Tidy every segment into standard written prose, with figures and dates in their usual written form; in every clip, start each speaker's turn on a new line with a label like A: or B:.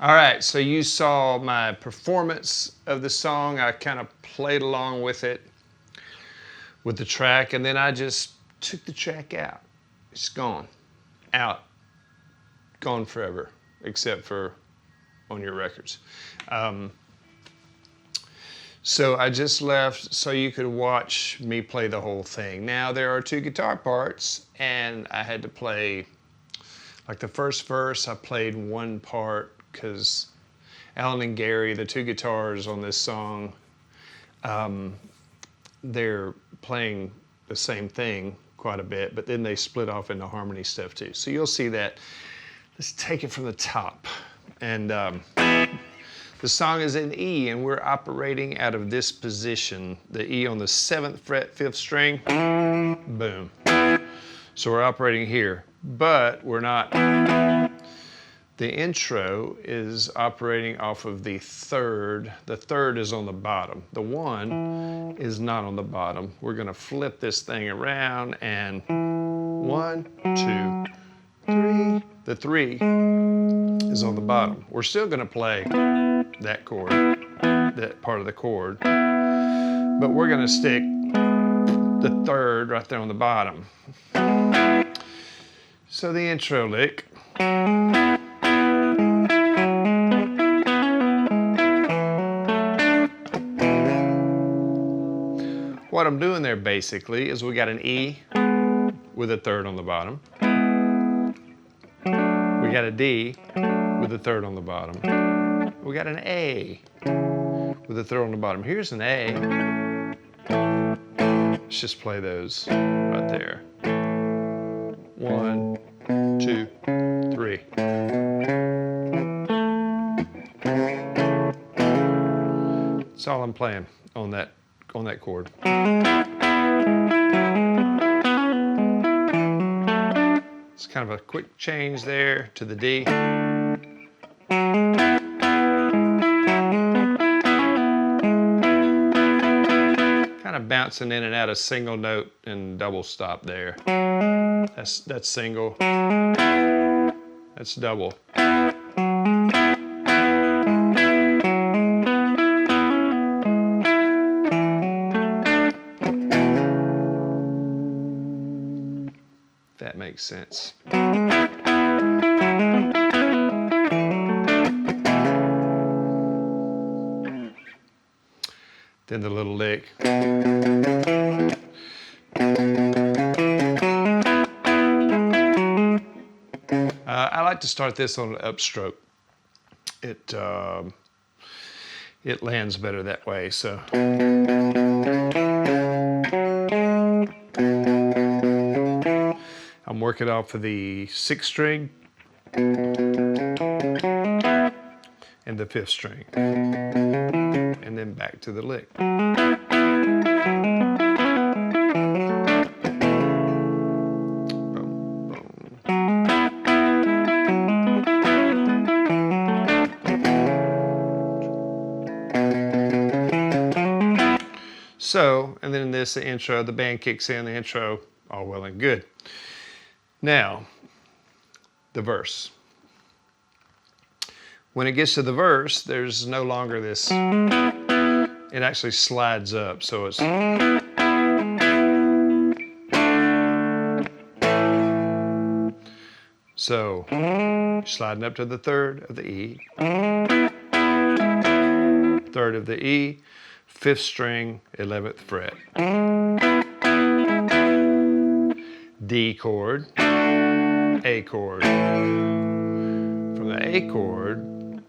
A: All right, so you saw my performance of the song. I kind of played along with it, with the track, and then I just took the track out. It's gone, out, gone forever, except for on your records. So I just left so you could watch me play the whole thing. Now there are 2 guitar parts, and I had to play, like the first verse, I played one part because Alan and Gary, the 2 guitars on this song, they're playing the same thing quite a bit, but then they split off into harmony stuff too. So you'll see that. Let's take it from the top. And the song is in E, and we're operating out of this position. The E on the 7th fret, 5th string, boom. So we're operating here, but we're not. The intro is operating off of the 3rd. The 3rd is on the bottom. The 1 is not on the bottom. We're gonna flip this thing around and 1, 2, 3. The 3 is on the bottom. We're still gonna play that chord, that part of the chord, but we're gonna stick the 3rd right there on the bottom. So the intro lick. What I'm doing there basically is we got an E with a 3rd on the bottom. We got a D with a 3rd on the bottom. We got an A with a 3rd on the bottom. Here's an A. Let's just play those right there. 1, 2, 3. That's all I'm playing on that chord. It's kind of a quick change there to the D. Kind of bouncing in and out of single note and double stop there. That's single. That's double. That makes sense. Then the little lick. I like to start this on an upstroke. It lands better that way. So. I'm working off of the 6th string and the 5th string, and then back to the lick. Boom, boom. So, and then this, the intro, the band kicks in, the intro, all well and good. Now, the verse. When it gets to the verse, there's no longer this, it actually slides up, so it's, so sliding up to the 3rd of the E, 3rd of the E, 5th string, 11th fret. D chord, A chord. From the A chord,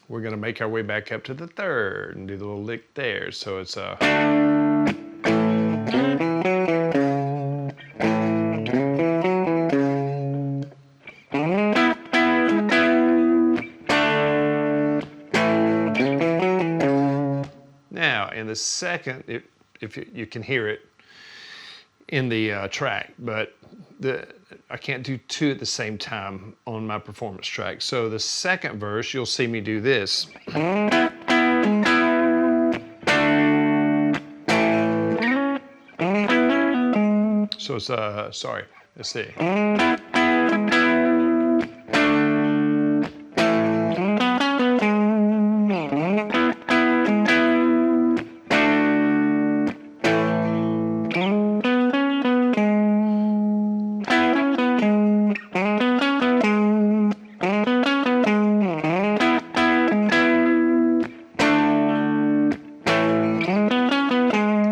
A: we're going to make our way back up to the 3rd and do the little lick there. So it's a... Now, in the second, if you can hear it in the track, but I can't do 2 at the same time on my performance track. So the second verse, you'll see me do this. So it's, sorry, let's see.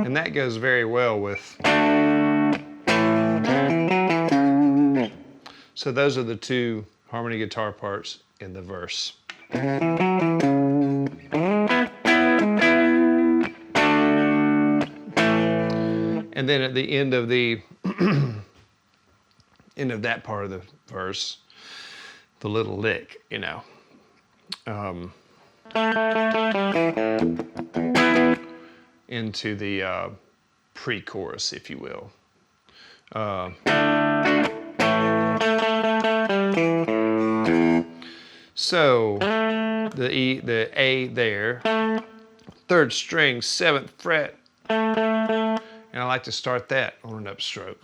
A: And that goes very well with. So those are the 2 harmony guitar parts in the verse. And then at the end of the end of that part of the verse, the little lick, you know. Into the pre-chorus, if you will. So the E, the A there, 3rd string, 7th fret, and I like to start that on an upstroke.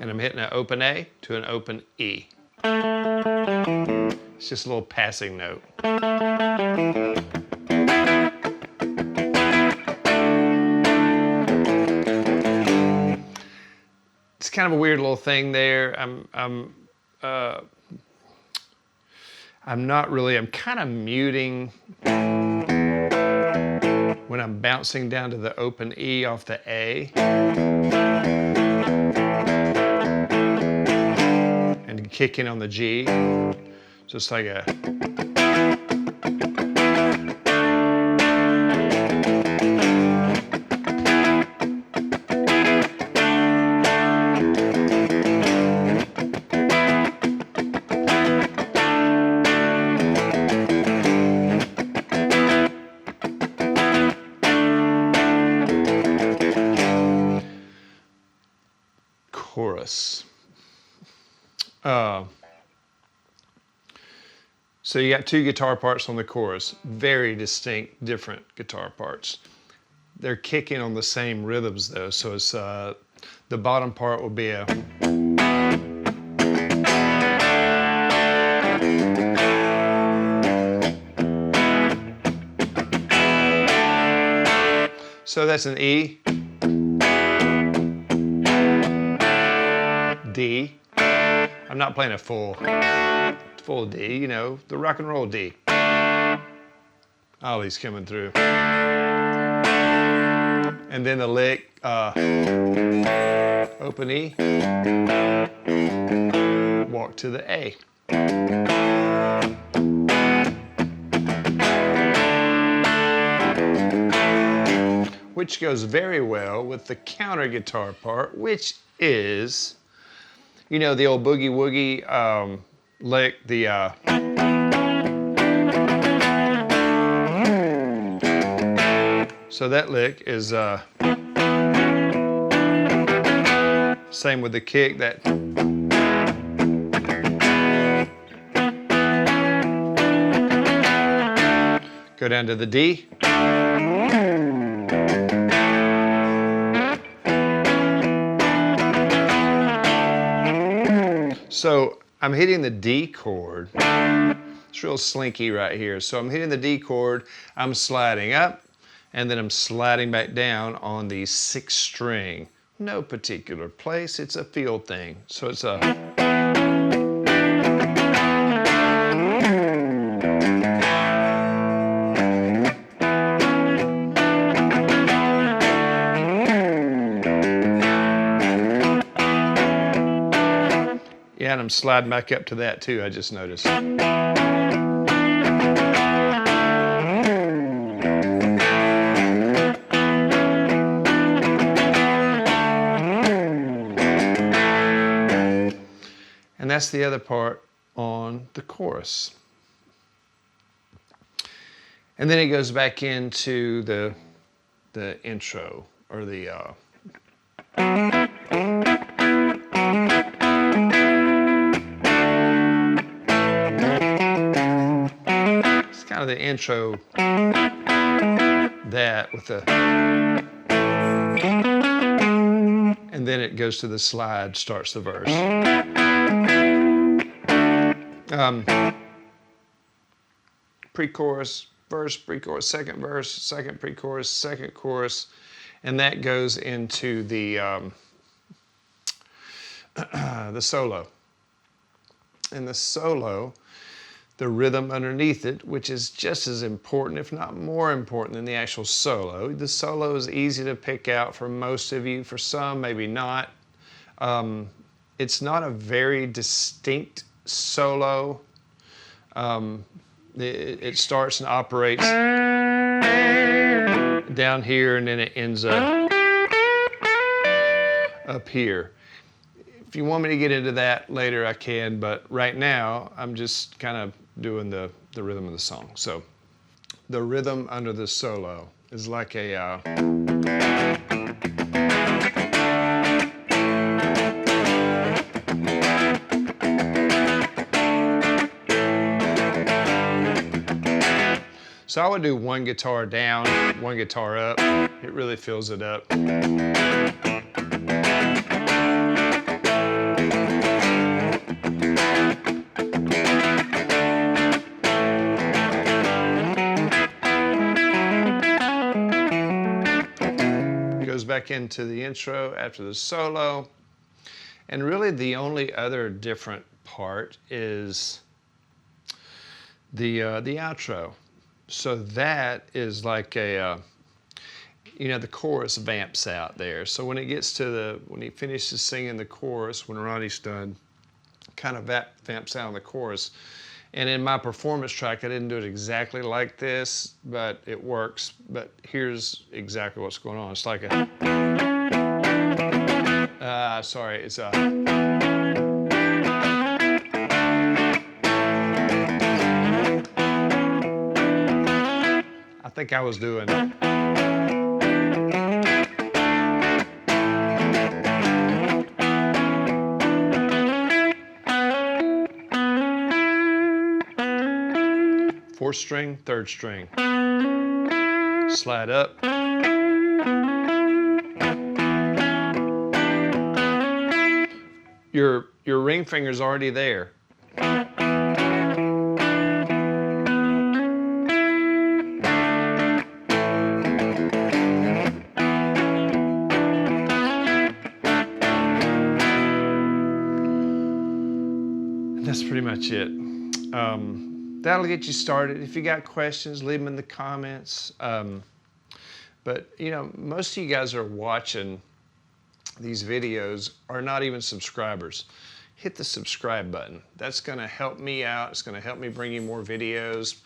A: And I'm hitting an open A to an open E. It's just a little passing note. It's kind of a weird little thing there. I'm kind of muting when I'm bouncing down to the open E off the A. And kicking on the G. Just like a... chorus. So you got 2 guitar parts on the chorus, very distinct, different guitar parts. They're kicking on the same rhythms though, so it's the bottom part will be a... So that's an E, D. I'm not playing a full D, you know, the rock and roll D. Ollie's coming through. And then the lick, open E, walk to the A. Which goes very well with the counter guitar part, which is, you know, the old boogie woogie lick, the so that lick is same with the kick, that go down to the D. So I'm hitting the D chord. It's real slinky right here. So I'm hitting the D chord, I'm sliding up, and then I'm sliding back down on the 6th string. No particular place, it's a feel thing. So it's a... Yeah, and I'm sliding back up to that too, I just noticed. And that's the other part on the chorus. And then it goes back into the intro, or the... It's kind of the intro, that with the... And then it goes to the slide, starts the verse. Pre-chorus, verse, pre-chorus, second verse, second pre-chorus, second chorus, and that goes into the solo. And the solo, the rhythm underneath it, which is just as important, if not more important than the actual solo. The solo is easy to pick out for most of you, for some maybe not. It's not a very distinct solo. It starts and operates down here, and then it ends up here. If you want me to get into that later, I can, but right now I'm just kind of doing the rhythm of the song. So the rhythm under the solo is like a so I would do one guitar down, one guitar up. It really fills it up. Goes back into the intro after the solo. And really the only other different part is the outro. So that is like a, you know, the chorus vamps out there. So when it gets to when he finishes singing the chorus, when Ronnie's done, kind of vamps out on the chorus. And in my performance track, I didn't do it exactly like this, but it works. But here's exactly what's going on. It's like a, sorry, it's a, I think I was doing 4th string, 3rd string. Slide up. Your ring finger's already there. That's pretty much it. That'll get you started. If you got questions, leave them in the comments. But you know, most of you guys are watching these videos are not even subscribers. Hit the subscribe button. That's gonna help me out. It's gonna help me bring you more videos.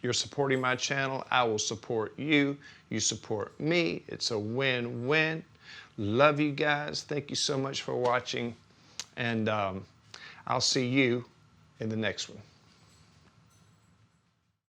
A: You're supporting my channel. I will support you. You support me. It's a win-win. Love you guys. Thank you so much for watching. And I'll see you in the next one.